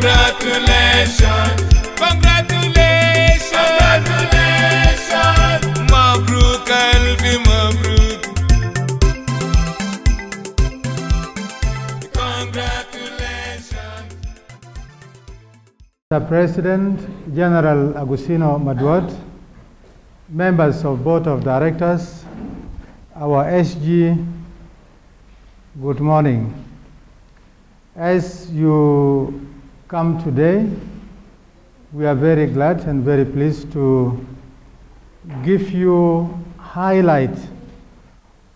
Congratulations, congratulations, congratulations. Mabruk alfi mabruk. Congratulations. Mr. President, General Agustino Maduot, members of Board of Directors, our SG, good morning. As you come today, we are very glad and very pleased to give you highlight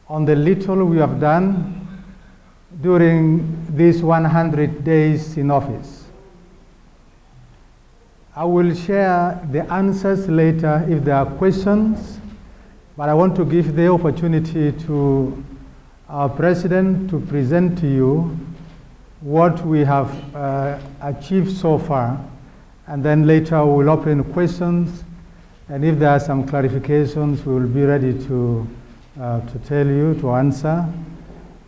on the little we have done during these 100 days in office. I will share the answers later if there are questions, but I want to give the opportunity to our President to present to you what we have achieved so far, and then later we'll open questions, and if there are some clarifications, we will be ready to tell you, to answer.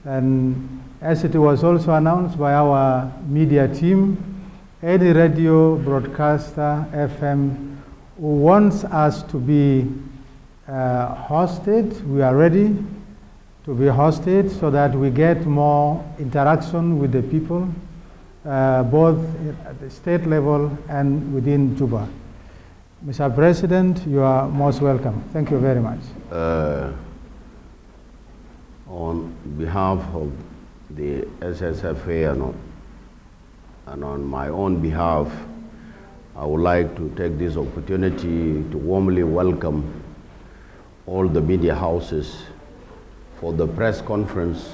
And as it was also announced by our media team, any radio broadcaster, FM, who wants us to be hosted, we are ready to be hosted so that we get more interaction with the people, both at the state level and within Juba. Mr. President, you are most welcome. Thank you very much. On behalf of the SSFA and on my own behalf, I would like to take this opportunity to warmly welcome all the media houses for the press conference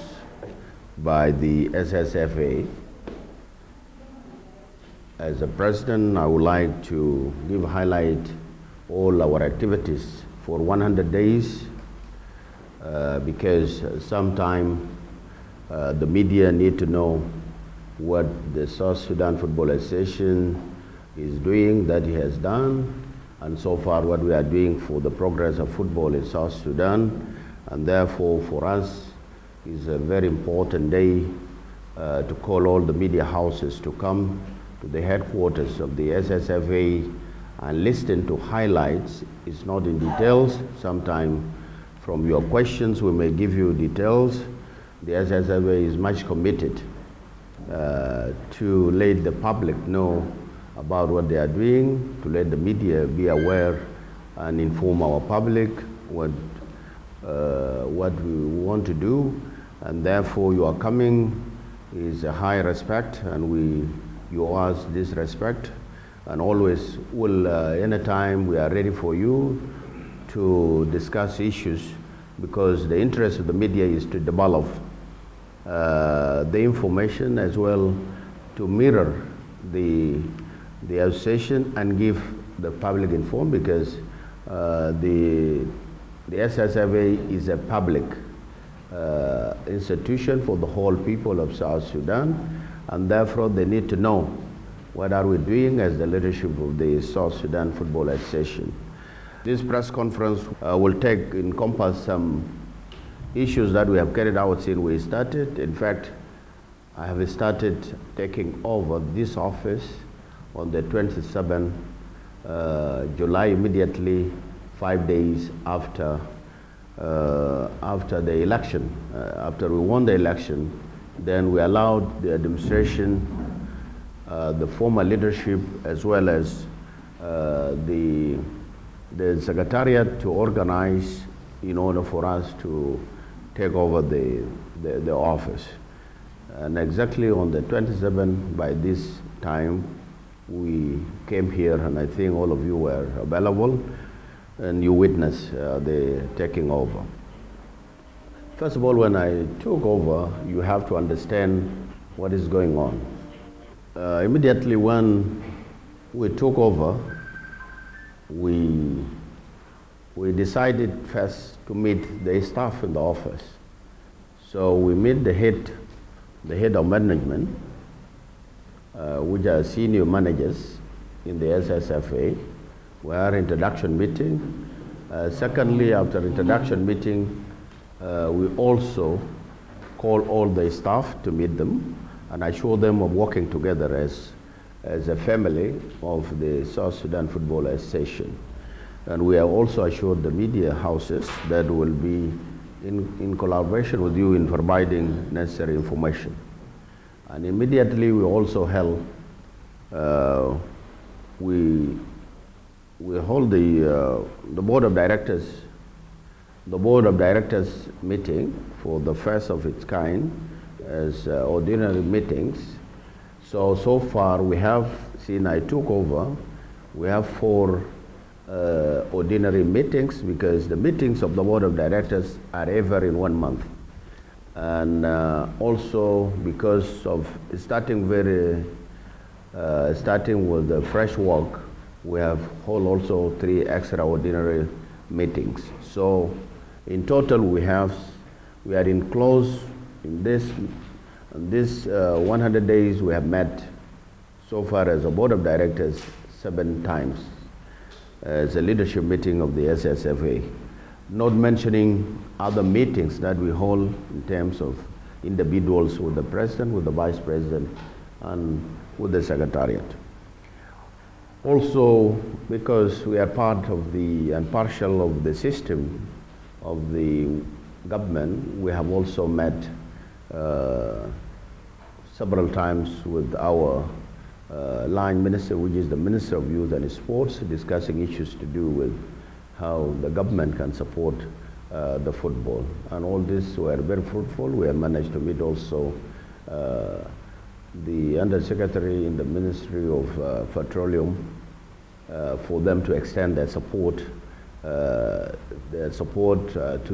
by the SSFA. As a president, I would like to highlight all our activities for 100 days because sometimes the media need to know what the South Sudan Football Association is doing, that he has done, and so far what we are doing for the progress of football in South Sudan. And therefore, for us, is a very important day to call all the media houses to come to the headquarters of the SSFA and listen to highlights. It's not in details. Sometime from your questions, we may give you details. The SSFA is much committed to let the public know about what they are doing, to let the media be aware and inform our public what we want to do, and therefore your coming is a high respect, and you owe us this respect, and always will anytime we are ready for you to discuss issues, because the interest of the media is to develop the information as well, to mirror the association and give the public informed, because the SSFA is a public institution for the whole people of South Sudan, and therefore they need to know what are we doing as the leadership of the South Sudan Football Association. This press conference will encompass some issues that we have carried out since we started. In fact, I have started taking over this office on the 27th July, immediately 5 days after the election. After we won the election, then we allowed the administration, the former leadership, as well as the secretariat to organize in order for us to take over the office. And exactly on the 27th, by this time, we came here, and I think all of you were available, and you witnessed the taking over. First of all, when I took over, you have to understand what is going on. Immediately when we took over, we decided first to meet the staff in the office. So we met the head of management, which are senior managers in the SSFA. We had an introduction meeting. Secondly, after introduction meeting, we also called all the staff to meet them, and I showed them of working together as as a family of the South Sudan Football Association. And we have also assured the media houses that will be in collaboration with you in providing necessary information. And immediately we also held, we hold the board of directors meeting for the first of its kind as ordinary meetings. So far we have, since I took over, we have 4 ordinary meetings, because the meetings of the board of directors are ever in 1 month. And also because of starting with the fresh work, we have hold also 3 extraordinary meetings. So in total we are in close, in this 100 days we have met so far as a board of directors 7 times as a leadership meeting of the SSFA, not mentioning other meetings that we hold in terms of individuals with the president, with the vice president, and with the secretariat. Also, because we are part of the and partial of the system of the government, we have also met several times with our line minister, which is the Minister of Youth and Sports, discussing issues to do with how the government can support the football. And all this were very fruitful. We have managed to meet also the Undersecretary in the Ministry of Petroleum for them to extend their support to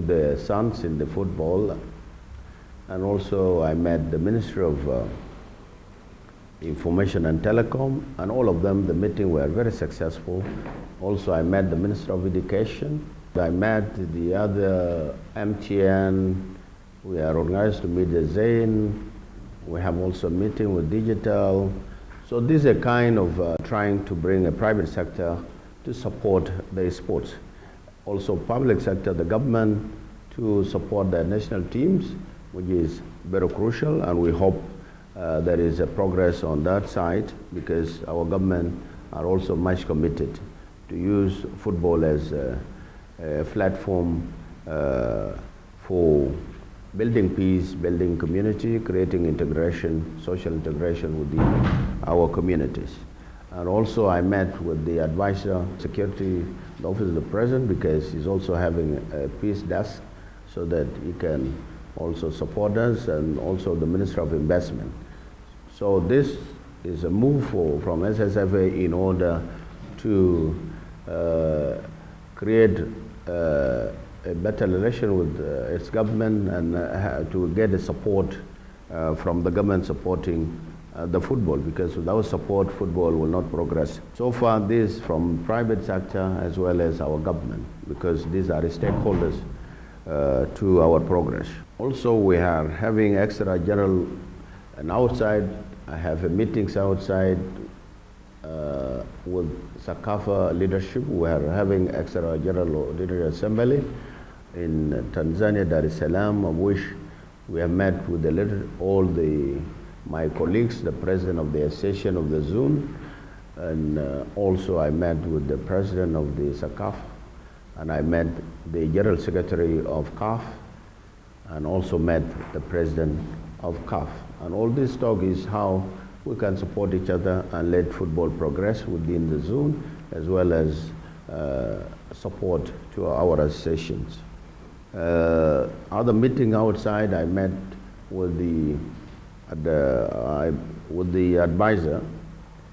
the sons in the football. And also I met the Ministry of Information and Telecom, and all of them, the meeting were very successful. Also I met the Minister of Education. I met the other MTN. We are organized to meet the Zain. We have also a meeting with digital. So this is a kind of trying to bring a private sector to support the sports. Also public sector, the government, to support their national teams, which is very crucial, and we hope there is a progress on that side, because our government are also much committed to use football as a platform for building peace, building community, creating integration, social integration within our communities. And also I met with the advisor, security, the office of the president, because he's also having a peace desk so that he can also support us, and also the Minister of Investment. So this is a move from SSFA in order to create a better relation with its government, and to get the support from the government supporting the football, because without support, football will not progress. So far, this from private sector as well as our government, because these are stakeholders to our progress. Also, we are having extra general and outside. I have meetings outside with SSFA leadership. We are having extra general assembly in Tanzania, Dar es Salaam, of which we have met with my colleagues, the president of the association of the zone, and also I met with the president of the SSFA, and I met the general secretary of CAF, and also met the president of CAF. And all this talk is how we can support each other and let football progress within the zone, as well as support to our associations. Other meeting outside, I met with the advisor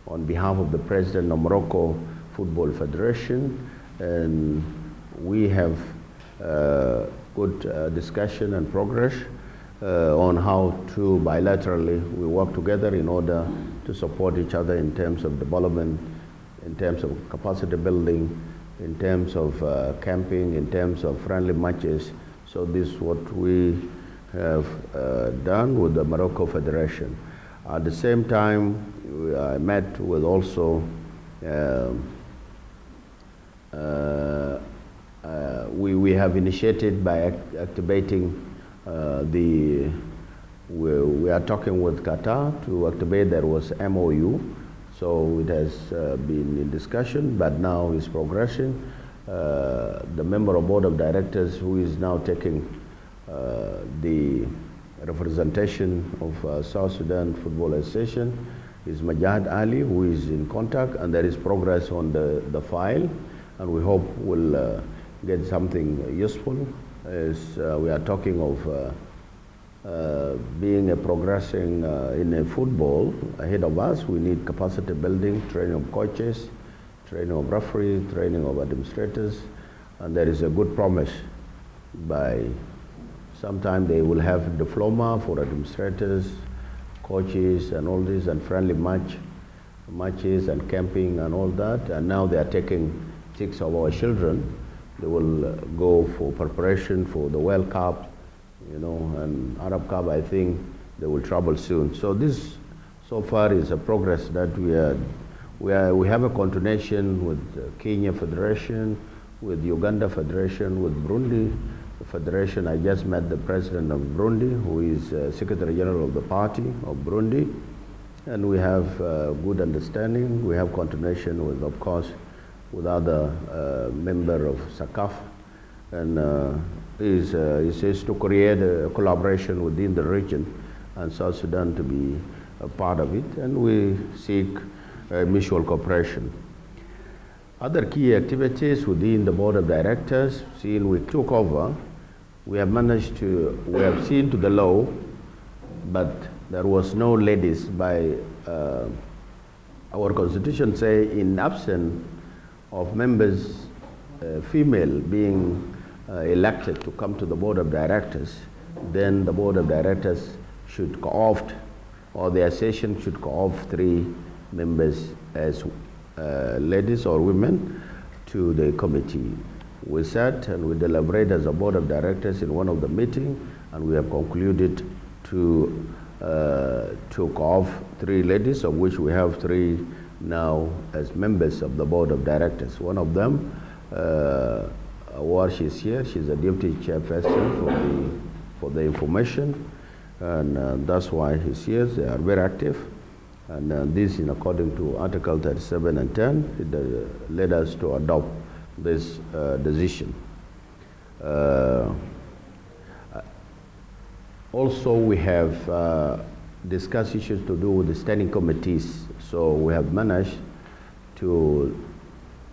on behalf of the president of Morocco Football Federation, and we have good discussion and progress on how to bilaterally we work together in order to support each other in terms of development, in terms of capacity building, in terms of camping, in terms of friendly matches. So this is what we have done with the Morocco Federation. At the same time, I met with also we have initiated by activating we are talking with Qatar to activate. There was MOU, So it has been in discussion, but now is progressing. The member of board of directors who is now taking the representation of South Sudan Football Association is Majad Ali, who is in contact, and there is progress on the file, and we hope we'll get something useful as we are talking of being a progressing in a football ahead of us. We need capacity building, training of coaches, training of referees, training of administrators, and there is a good promise by sometime they will have diploma for administrators, coaches, and all this, and friendly matches and camping and all that. And now they are taking 6 of our children. They will go for preparation for the World Cup, you know, and Arab Cup. I think they will travel soon. So this, so far, is a progress that we have a continuation with Kenya Federation, with Uganda Federation, with Burundi Federation. I just met the president of Burundi, who is Secretary General of the party of Burundi, and we have good understanding. We have continuation with, of course, with other member of SACAF, and it says to create a collaboration within the region and South Sudan to be a part of it, and we seek mutual cooperation. Other key activities within the board of directors, since we took over, we have seen to the law, but there was no ladies by our constitution say in absence of members, female being elected to come to the board of directors, then the board of directors should co-opt, or the association should co-opt 3 members as ladies or women to the committee. We sat and we deliberated as a board of directors in one of the meetings, and we have concluded to co-opt 3 ladies, of which we have 3 now as members of the board of directors. One of them, while she's here, she's a deputy chairperson for the information, and that's why he's here. They are very active, and this in according to Article 37 and 10, it led us to adopt this decision. Also, we have discussed issues to do with the standing committees. So we have managed to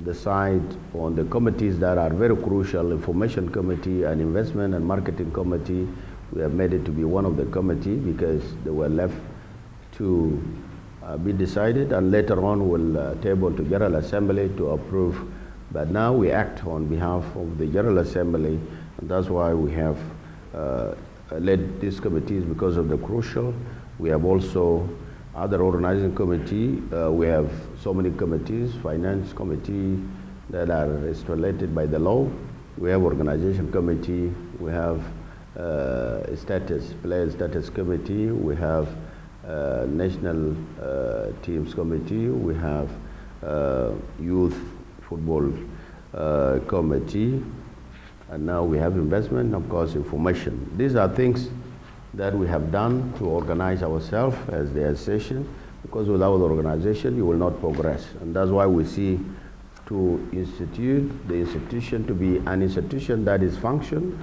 decide on the committees that are very crucial: information committee and investment and marketing committee. We have made it to be one of the committee because they were left to be decided, and later on we'll table to General Assembly to approve. But now we act on behalf of the General Assembly, and that's why we have led these committees because of the crucial. We have also other organizing committee. We have so many committees: finance committee that are related by the law. We have organization committee. We have player status committee. We have national teams committee. We have youth football committee, and now we have investment, of course, information. These are things that we have done to organize ourselves as the association, because without the organization you will not progress. And that's why we see to institute the institution to be an institution that is function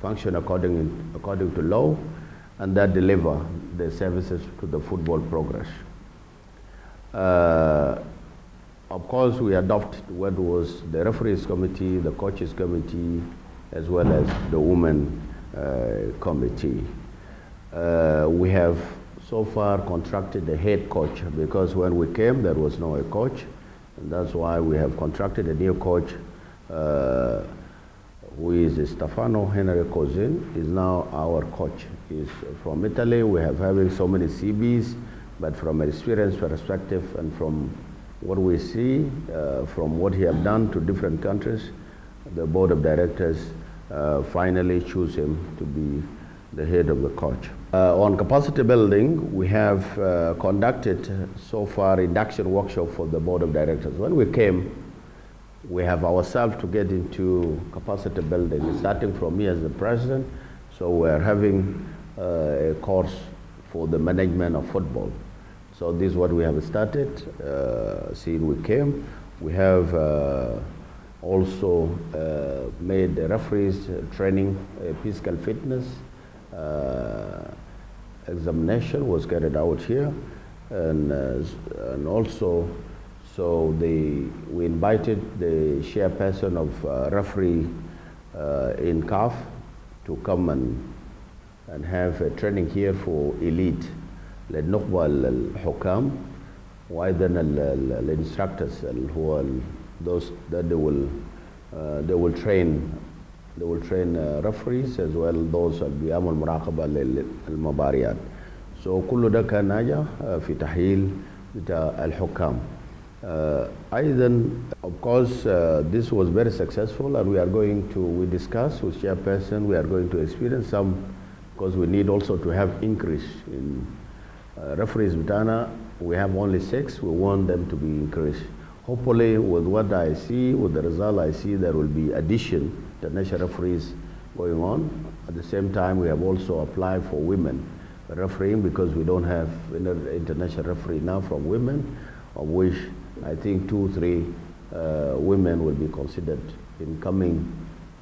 according to law, and that deliver the services to the football progress. Of course, we adopt what was the referees committee, the coaches committee, as well as the women committee. We have so far contracted a head coach, because when we came there was no coach, and that's why we have contracted a new coach who is Stefano Henry Cousin, is now our coach. He's from Italy. We have having so many CBs, but from an experience perspective and from what we see, from what he have done to different countries, the board of directors finally choose him to be the head of the coach. On capacity building, we have conducted so far induction workshop for the board of directors. When we came, we have ourselves to get into capacity building, starting from me as the president. So we're having a course for the management of football. So this is what we have started. Since we came, we have also made the referees training, physical fitness examination was carried out here, and also so we invited the chairperson of referee in CAF to come and have a training here for elite للنخبة الحكام وأيضا الانستراكتors who are those that they will train referees as well those اللي بيعملوا مراقبة للمباريات. So كل ده كان ناجح في تحليل بتاع الحكام. أيضا of course this was very successful, and we discussed with chairperson, we are going to experience some, because we need also to have increase in referees Butana. We have only 6, we want them to be increased. Hopefully with what I see, with the result I see, there will be addition to national referees going on. At the same time, we have also applied for women refereeing, because we don't have international referee now from women, of which I think 2-3 women will be considered in coming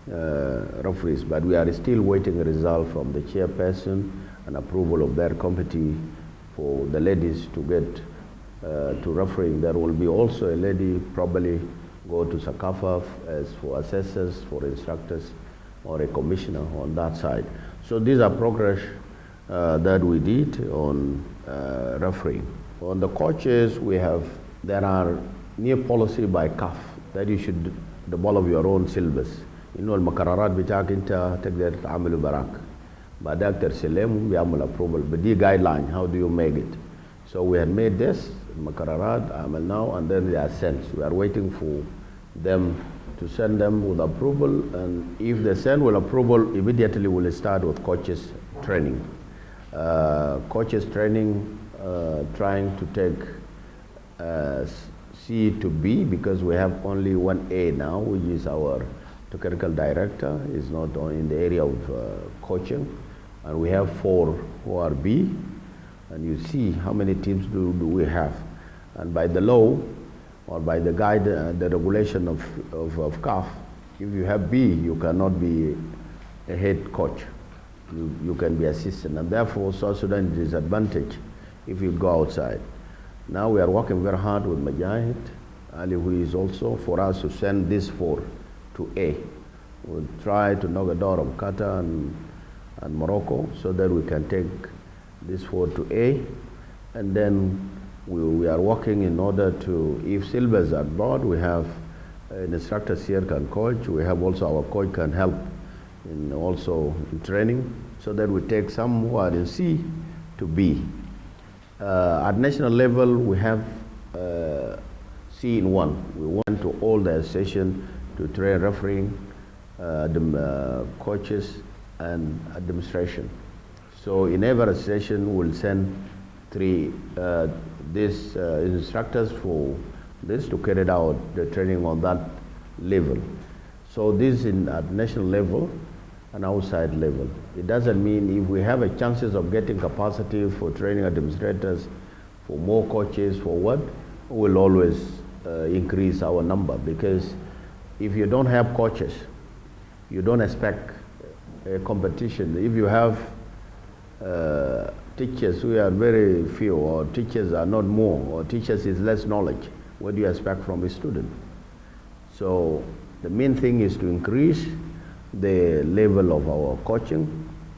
referees. But we are still waiting a result from the chairperson and approval of their committee for the ladies to get to refereeing. There will be also a lady probably go to Sakafa as for assessors, for instructors, or a commissioner on that side. So these are progress that we did on refereeing. On the coaches, there are new policy by CAF that you should develop your own syllabus. إنه المقررات بتاعك أنت تقدر تعمله براك. بعدك ترسلهم بيعمل approval. But the guideline, how do you make it? So we had made this المقررات عملناه, and then they are sent. We are waiting for them to send them with approval, and if they send with approval, immediately we'll start with coaches training. Coaches training, trying to take C to B, because we have only 1A now, which is our technical director, is not in the area of coaching, and we have 4 who are B, and you see how many teams do we have. And by the law, or by the guide, the regulation of CAF, if you have B, you cannot be a head coach. You can be assistant, and therefore South Sudan is disadvantaged if you go outside. Now we are working very hard with Mujahid Ali, who is also for us to send this 4 to A. We'll try to knock a door of Qatar and Morocco, so that we can take this 4 to A, and then we are working in order to, if syllabus are brought, we have an instructor here can coach. We have also our coach can help also in training, so that we take some who are in C to B. At national level, we have C in 1. We want to all the association to train refereeing, the coaches, and administration. So in every association, we'll send 3 these instructors for this to carry out the training on that level. So this at national level and outside level. It doesn't mean if we have a chances of getting capacity for training administrators, for more coaches, for what, we'll always increase our number, because if you don't have coaches, you don't expect a competition. If you have teachers who are very few, or teachers are not more, or teachers is less knowledge, what do you expect from a student? So the main thing is to increase the level of our coaching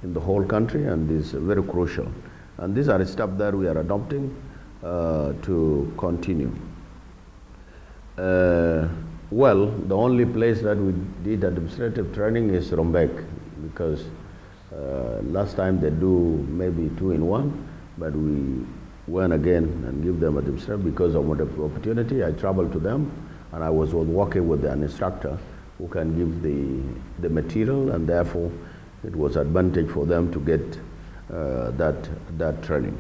in the whole country, and this is very crucial. And these are steps that we are adopting to continue. Well, the only place that we did administrative training is Rumbek, because last time they do maybe 2 in 1, but we went again and give them administrative because of the opportunity. I traveled to them, and I was working with an instructor who can give the material, and therefore it was advantage for them to get that training.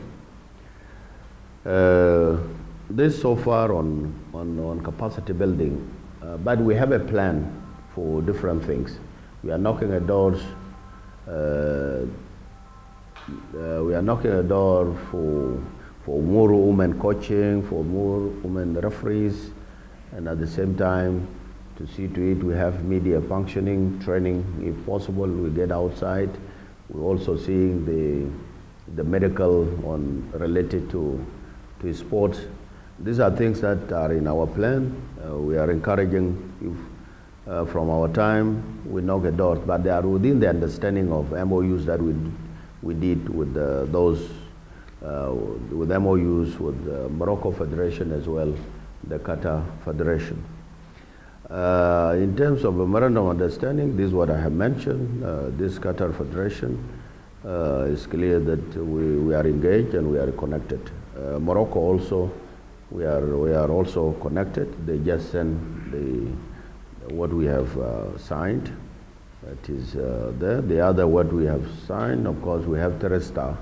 This so far on capacity building, but we have a plan for different things. We are knocking at doors. We are knocking a door for for more women coaching, for more women referees, and at the same time, to see to it we have media functioning, training, if possible, we get outside. We're also seeing the medical on related to sports. These are things that are in our plan. We are encouraging if from our time we knock a door, but they are within the understanding of MOUs that we did with those with MOUs with the Morocco Federation as well, the Qatar Federation. In terms of memorandum of understanding, this is what I have mentioned. This Qatar Federation is clear that we are engaged and we are connected. Morocco also, we are also connected. They just sent what we have signed. That is there. The other what we have signed, of course, we have Teresta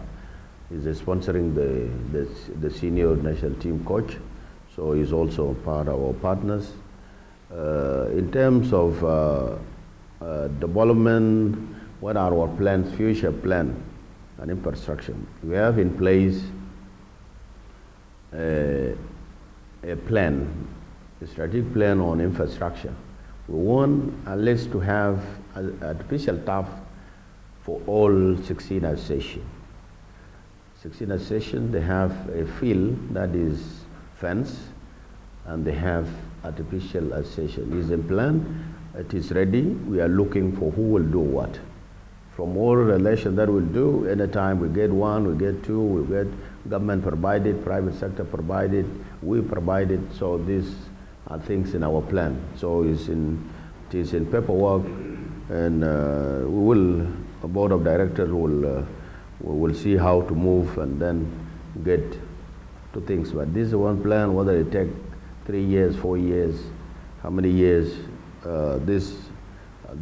is sponsoring the senior national team coach, so he's also part of our partners. In terms of development, what are our plans, future plan and infrastructure? We have in place a plan, a strategic plan on infrastructure. We want at least to have artificial turf for all 16 associations. 16 associations, they have a field that is fenced, and they have artificial association. It is in plan, it is ready. We are looking for who will do what. From all relations that we'll do, anytime we get one, we get two, we get government provided, private sector provided, we provided. So these are things in our plan. So it is in paperwork, and a board of directors will see how to move and then get to things. But this is one plan, whether it takes 3 years, 4 years, how many years, this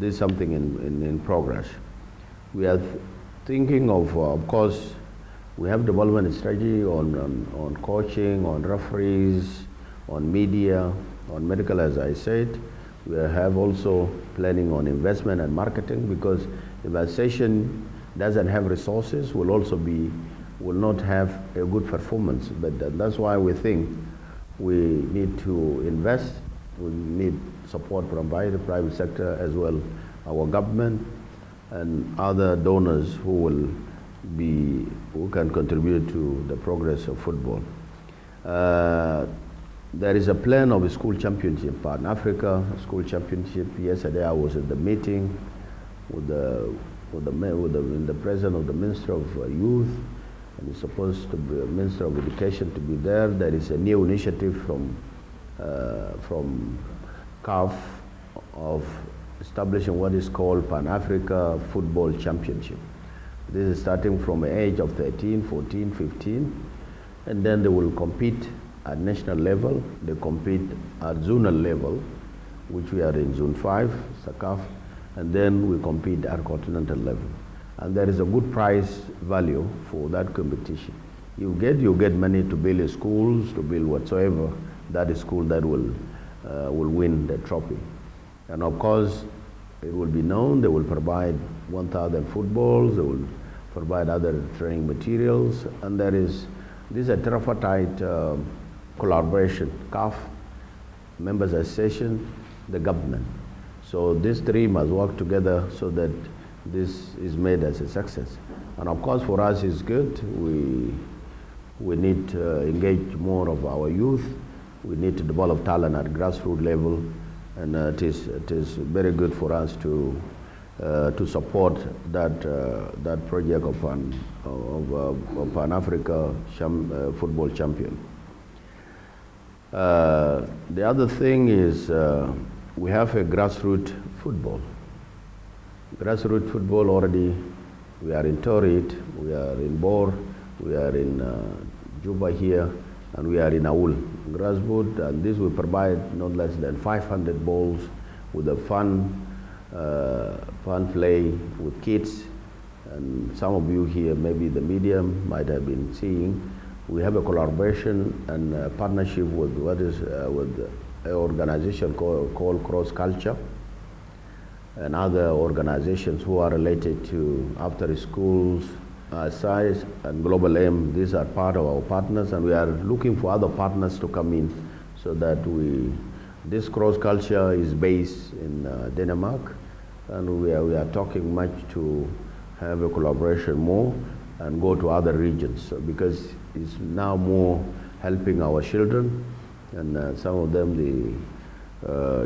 is something in progress. We are thinking of course, we have development strategy on coaching, on referees, on media, on medical, as I said. We have also planning on investment and marketing, because if a session doesn't have resources, will not have a good performance. But that's why we think we need to invest. We need support from the private sector as well, our government and other donors who can contribute to the progress of football. There is a plan of a school championship, Pan-Africa school championship. Yesterday I was at the meeting with the president of the Minister of Youth, and it's supposed to be a Minister of Education to be there. There is a new initiative from CAF of establishing what is called Pan-Africa Football Championship. This is starting from the age of 13, 14, 15, and then they will compete at national level. They compete at zonal level, which we are in Zone 5, SACAF, and then we compete at continental level. And there is a good prize value for that competition. You get money to build schools, to build whatsoever, that is school that will win the trophy. And of course, it will be known, they will provide 1,000 footballs, they will provide other training materials, and this is a tripartite collaboration, CAF, members association, the government. So these three must work together so that this is made as a success. And of course for us it's good. We need to engage more of our youth. We need to develop talent at grassroots level, and it is very good for us to support that project of Pan-Africa football champion. The other thing is we have a grassroots football. Grassroots football already, we are in Torit, we are in Bor, we are in Juba here, and we are in Aul. Grassroots, and this will provide not less than 500 balls with a fun play with kids. And some of you here, maybe the media might have been seeing, we have a collaboration and a partnership with with an organization called Cross Culture, and other organizations who are related to after schools SAIS and Global Aim, these are part of our partners, and we are looking for other partners to come in so that this cross culture is based in Denmark, and we are talking much to have a collaboration more and go to other regions because it's now more helping our children, and some of them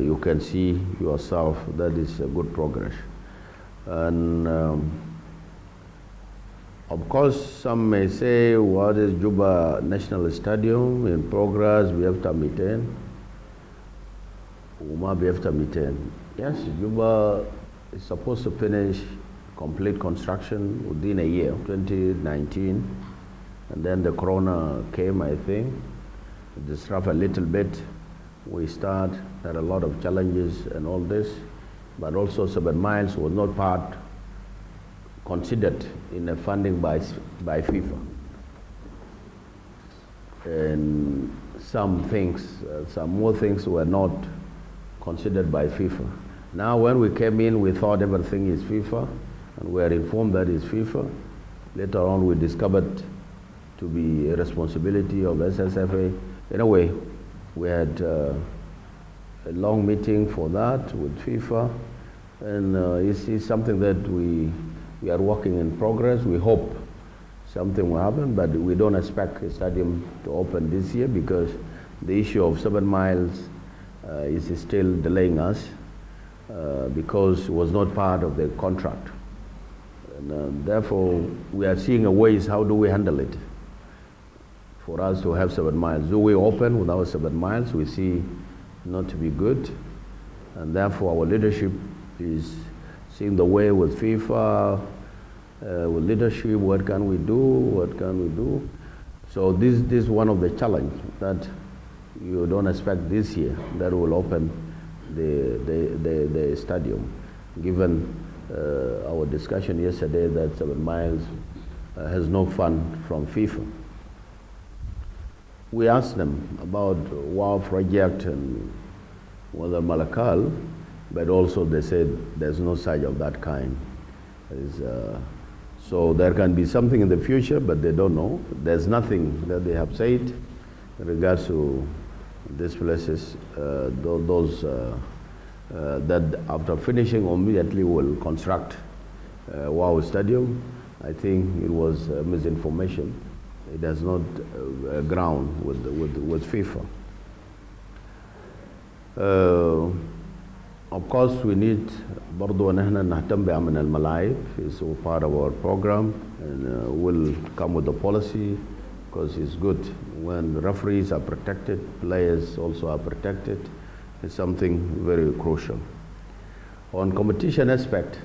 you can see yourself that is a good progress. And of course, some may say, what is Juba National Stadium in progress? We have to maintain. We have to maintain. Yes, Juba is supposed to finish complete construction within a year, 2019. And then the corona came, I think, disrupted a little bit. We had a lot of challenges and all this, but also 7 Miles was not considered in the funding by FIFA. And some more things were not considered by FIFA. Now when we came in, we thought everything is FIFA, and we are informed that it's FIFA. Later on, we discovered to be a responsibility of SSFA. Anyway, we had a long meeting for that with FIFA, and it's something that we are working in progress. We hope something will happen, but we don't expect a stadium to open this year because the issue of 7 Miles is still delaying us because it was not part of the contract. And therefore, we are seeing a ways how do we handle it for us to have 7 Miles. Do we open without 7 Miles? We see not to be good, and therefore our leadership is seeing the way with FIFA, with leadership, what can we do? So this is one of the challenge that you don't expect this year that will open the stadium, given our discussion yesterday that 7 Miles has no fund from FIFA. We asked them about WOW project and whether Malakal, but also they said there's no such of that kind. So there can be something in the future, but they don't know. There's nothing that they have said in regards to these places, that after finishing immediately will construct WOW Stadium. I think it was misinformation. It has not ground with FIFA. Of course, we need برضو أن احنا نهتم بأمن الملاعب. It's part of our program, and we'll come with the policy because it's good when referees are protected, players also are protected. It's something very crucial. On competition aspect,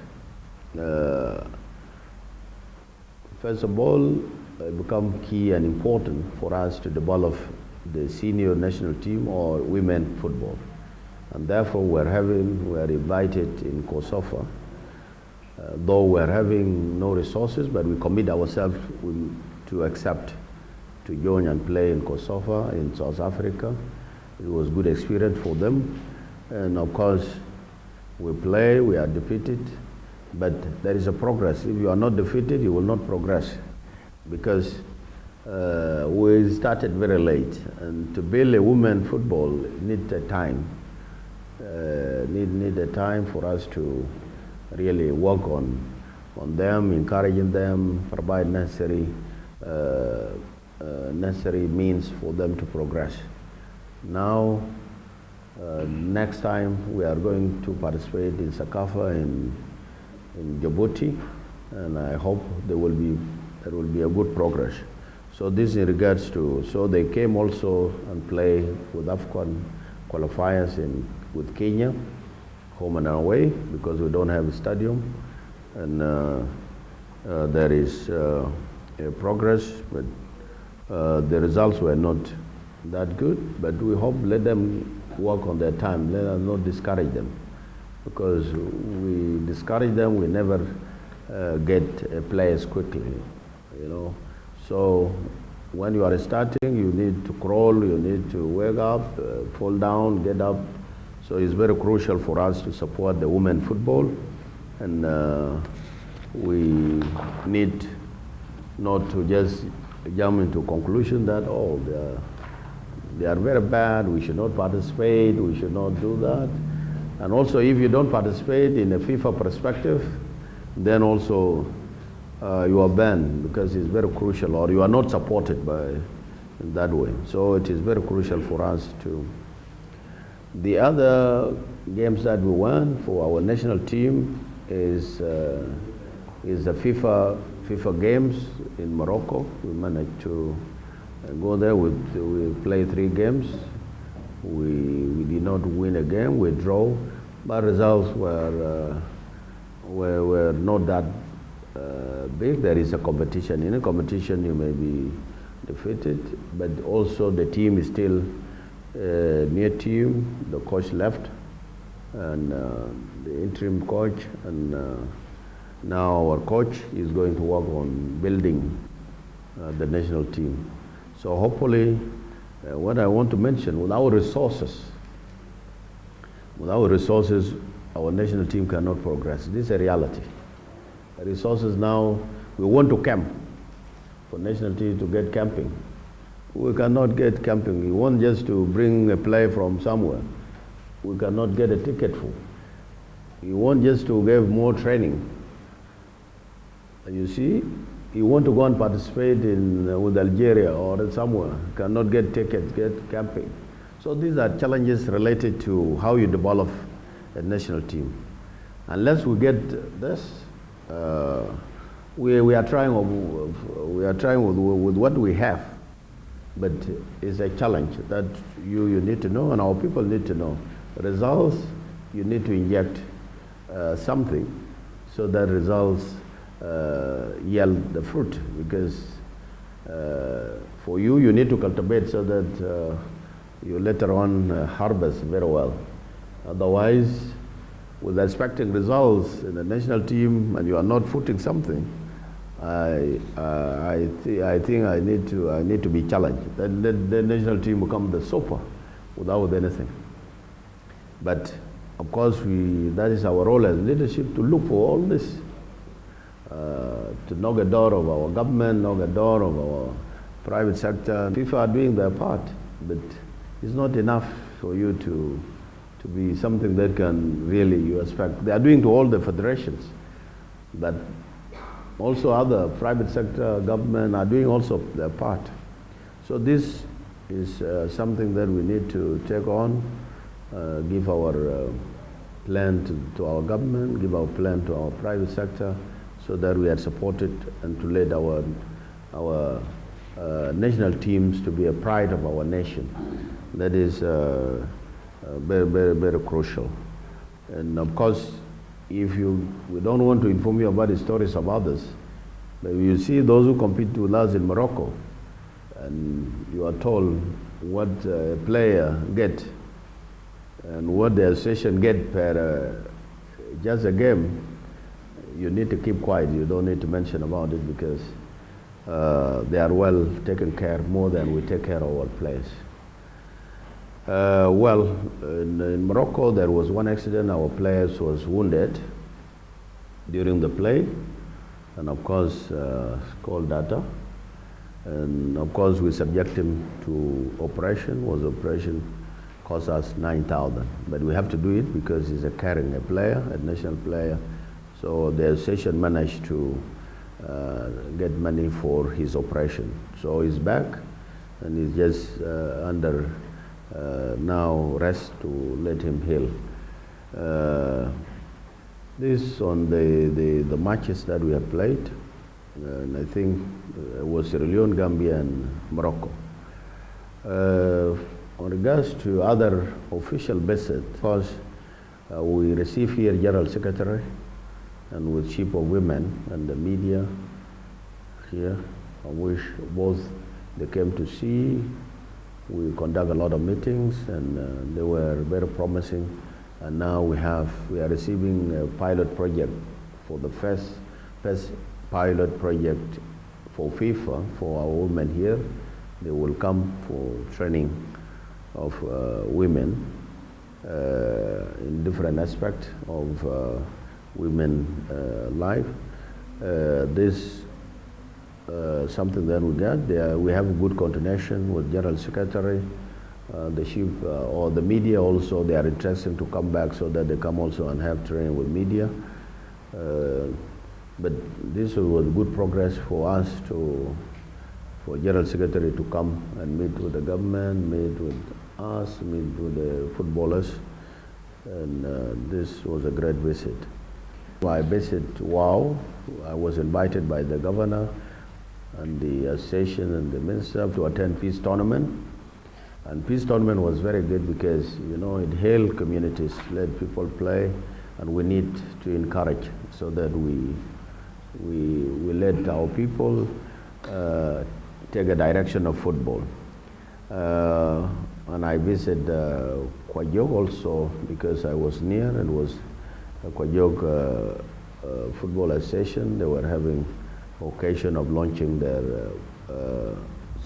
first of all, it becomes key and important for us to develop the senior national team or women football. And therefore, we're invited in Kosovo. Though we're having no resources, but we commit ourselves to accept to join and play in Kosovo, in South Africa. It was good experience for them. And of course, we play, we are defeated, but there is a progress. If you are not defeated, you will not progress. Because we started very late, and to build a women football needs a time. Need a time for us to really work on them, encouraging them, provide necessary means for them to progress. Now, next time we are going to participate in Sakafa in Djibouti, and I hope there will be a good progress. So this in regards to, so they came also and play with AFCON qualifiers with Kenya, home and away, because we don't have a stadium, and there is a progress, but the results were not that good, but we hope let them work on their time, let us not discourage them, because we discourage them, we never get players quickly, you know. So when you are starting, you need to crawl, you need to wake up, fall down, get up. So it's very crucial for us to support the women football, and we need not to just jump into conclusion that, oh, they are very bad, we should not participate, we should not do that. And also, if you don't participate in a FIFA perspective, then also you are banned because it's very crucial, or you are not supported by in that way. So it is very crucial for us to. The other games that we won for our national team is the FIFA games in Morocco. We managed to go there. We played 3 games. We did not win a game. We draw, but results were not that big. There is a competition. In a competition, you may be defeated, but also the team is still near team. The coach left, and the interim coach, and now our coach is going to work on building the national team. So hopefully, what I want to mention, with our resources, our national team cannot progress. This is a reality. The resources now, we want to camp for national team to get camping. We cannot get camping. We want just to bring a player from somewhere. We cannot get a ticket for. We want just to give more training. And you see, you want to go and participate with Algeria or somewhere, cannot get tickets, get camping. So these are challenges related to how you develop a national team. Unless we get this, we are trying with what we have, but it's a challenge that you need to know, and our people need to know. Results, you need to inject something so that results yield the fruit, because for you need to cultivate so that you later on harvest very well. Otherwise, with expecting results in the national team and you are not footing something, I think I need to be challenged. Then the national team become the sofa without anything. But of course, that is our role as leadership, to look for all this, to knock the door of our government, knock the door of our private sector. People are doing their part, but it's not enough for you to be something that can really you expect. They are doing to all the federations, but also other private sector, government are doing also their part. So this is something that we need to take on, give our plan to our government, give our plan to our private sector, so that we are supported and to lead our national teams to be a pride of our nation. That is very, very, very crucial. And of course, we don't want to inform you about the stories of others, but you see those who compete with us in Morocco, and you are told what a player get and what the association get per just a game, you need to keep quiet. You don't need to mention about it, because they are well taken care more than we take care of our players. In Morocco, there was one accident. Our players was wounded during the play, and of course, called data. And of course, we subject him to operation. Cost us 9,000, but we have to do it because he's carrying a player, a national player. So the association managed to get money for his operation. So he's back, and he's just under now rest to let him heal. This on the matches that we have played, and I think it was Sierra Leone, Gambia, and Morocco. On regards to other official visits, first we receive here General Secretary and with Chief of Women and the media here, of which both they came to see. We conduct a lot of meetings, and they were very promising. And now we are receiving a pilot project for the first pilot project for FIFA for our women here. They will come for training of women in different aspects of women life. This something that we got. We have a good coordination with General Secretary, the chief, or the media also. They are interested to come back so that they come also and have training with media. But this was good progress for us for General Secretary to come and meet with the government, meet with us, meet with the footballers, and this was a great visit. My visit, wow, I was invited by the governor and the association and the minister to attend peace tournament. And peace tournament was very good because, you know, it helped communities, let people play, and we need to encourage so that we let our people take a direction of football. And I visited Kwajok also because I was near, and was a Kwajok Football Association. They were having occasion of launching their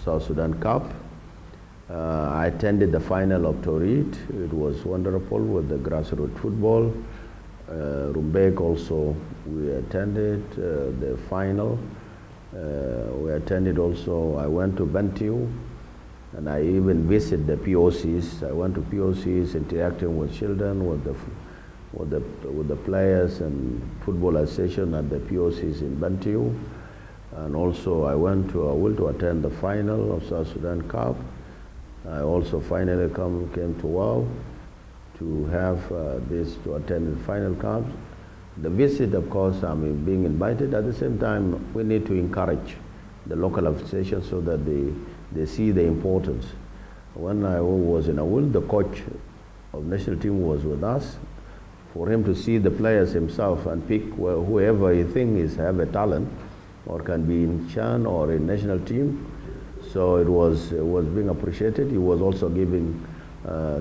South Sudan Cup. I attended the final of Torit. It was wonderful with the grassroots football. Rumbek also, we attended the final. We attended also, I went to Bantiu, and I even visited the POCs. I went to POCs, interacting with children, with the players and football association at the POCs in Bantiu. And also I went to Awul to attend the final of South Sudan Cup. I also finally came to WOW to have to attend the final cup. The visit, of course, I'm being invited. At the same time, we need to encourage the local associations so that they see the importance. When I was in Awul, the coach of national team was with us, for him to see the players himself and pick whoever he thinks have a talent or can be in Chan or in national team. So it was being appreciated. He was also giving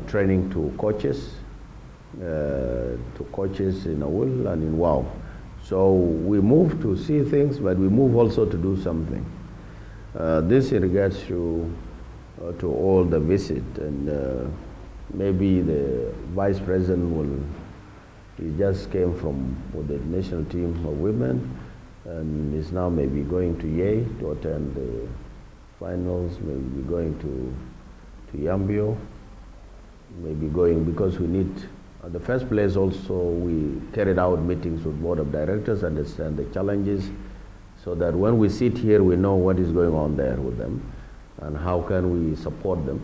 training to coaches in Awul and in WOW. So we move to see things, but we move also to do something. This in regards to all the visit, and maybe the vice president he just came with the national team of women, and is now maybe going to Yei to attend the finals, maybe going to Yambio, maybe going, because we need, at the first place also, we carried out meetings with board of directors, understand the challenges, so that when we sit here, we know what is going on there with them, and how can we support them,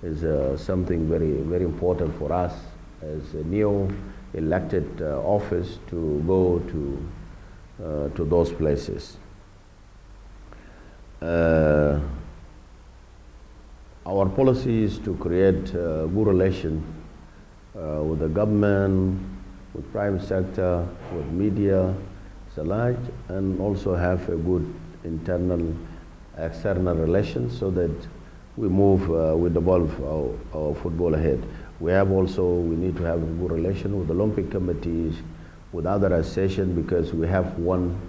is something very, very important for us as a new elected office to go to those places. Our policy is to create a good relation with the government, with private sector, with media, large, and also have a good internal, external relations so that we move, we develop our football ahead. We need to have a good relation with the Olympic committees, with other associations, because we have one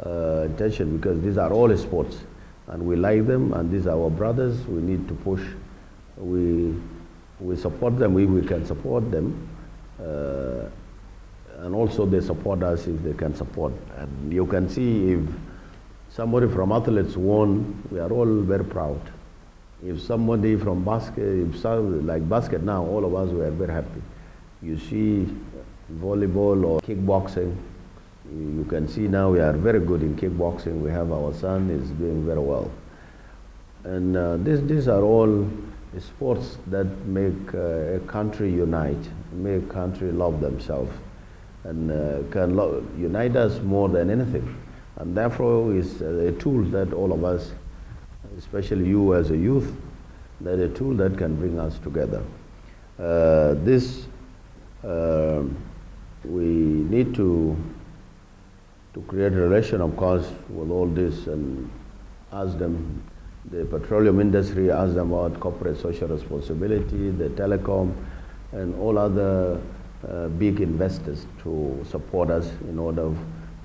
intention, because these are all sports and we like them, and these are our brothers. We need to push. We support them if we can support them, and also they support us if they can support. And you can see if somebody from athletes won, we are all very proud. If somebody from basket, like basket now, all of us were very happy. You see volleyball or kickboxing, you can see now we are very good in kickboxing. We have our son is doing very well. And these are all sports that make a country unite, make a country love themselves, and can unite us more than anything. And therefore is a tool that all of us, especially you as a youth, that a tool that can bring us together. We need to create a relation, of course, with all this, and ask them, the petroleum industry, ask them about corporate social responsibility, the telecom, and all other big investors to support us in order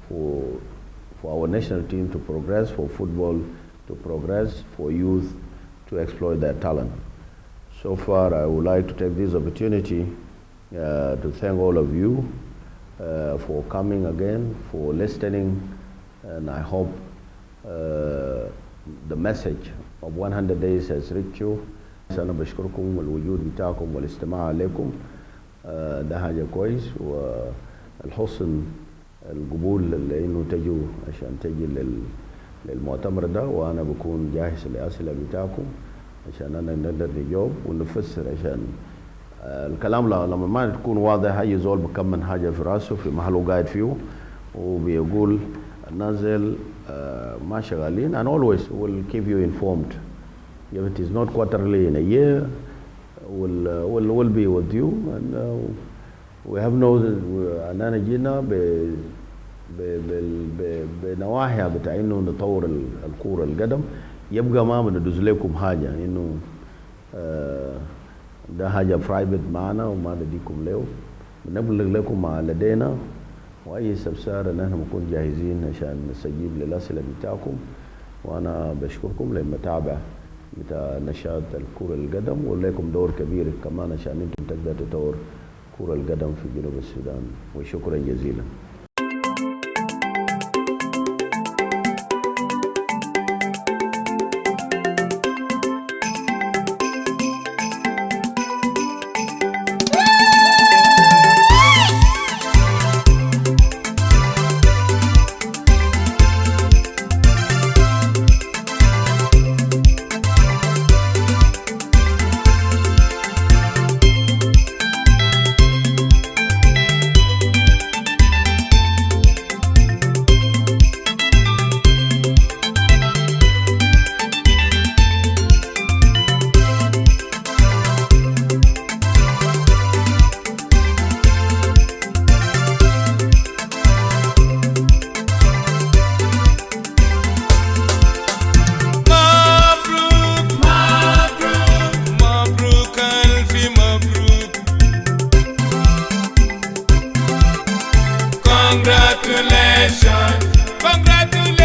for our national team to progress, for football to progress, for youth to exploit their talent. So far, I would like to take this opportunity to thank all of you for coming again, for listening, and I hope the message of 100 days has reached you. أنا بشكركم والوجود بتاعكم والاستماع لكم. ده حاجة كويس، والحسن القبول لأنه تجوا عشان تجي للمؤتمر ده، وأنا بكون جاهز للأسئلة بتاعكم عشان أنا نقدر نجاوب ونفسر. عشان الكلام لما ما تكون واضح، أي زول بكمل حاجة في راسه في محله قاعد فيه وبيقول الناس ما شغالين. And always will keep you informed. If it is not quarterly in a year, we'll be with you. And we have no أننا جينا بنواحي بتاع إنه نطور الكورة القدم. يبقى ما بندوز لكم حاجة إنه ده حاجة برايفت معنا وما نديكم له. بنبلغ لكم ما لدينا، وأي استفسار نحن بنكون جاهزين عشان نستجيب للأسئلة بتاعكم. وأنا بشكركم للمتابعة بتاع نشاط الكرة القدم، ولكم دور كبير كمان عشان انتم تقدروا تطور كرة القدم في جنوب السودان. وشكرا جزيلا. Congratulations, congratulations.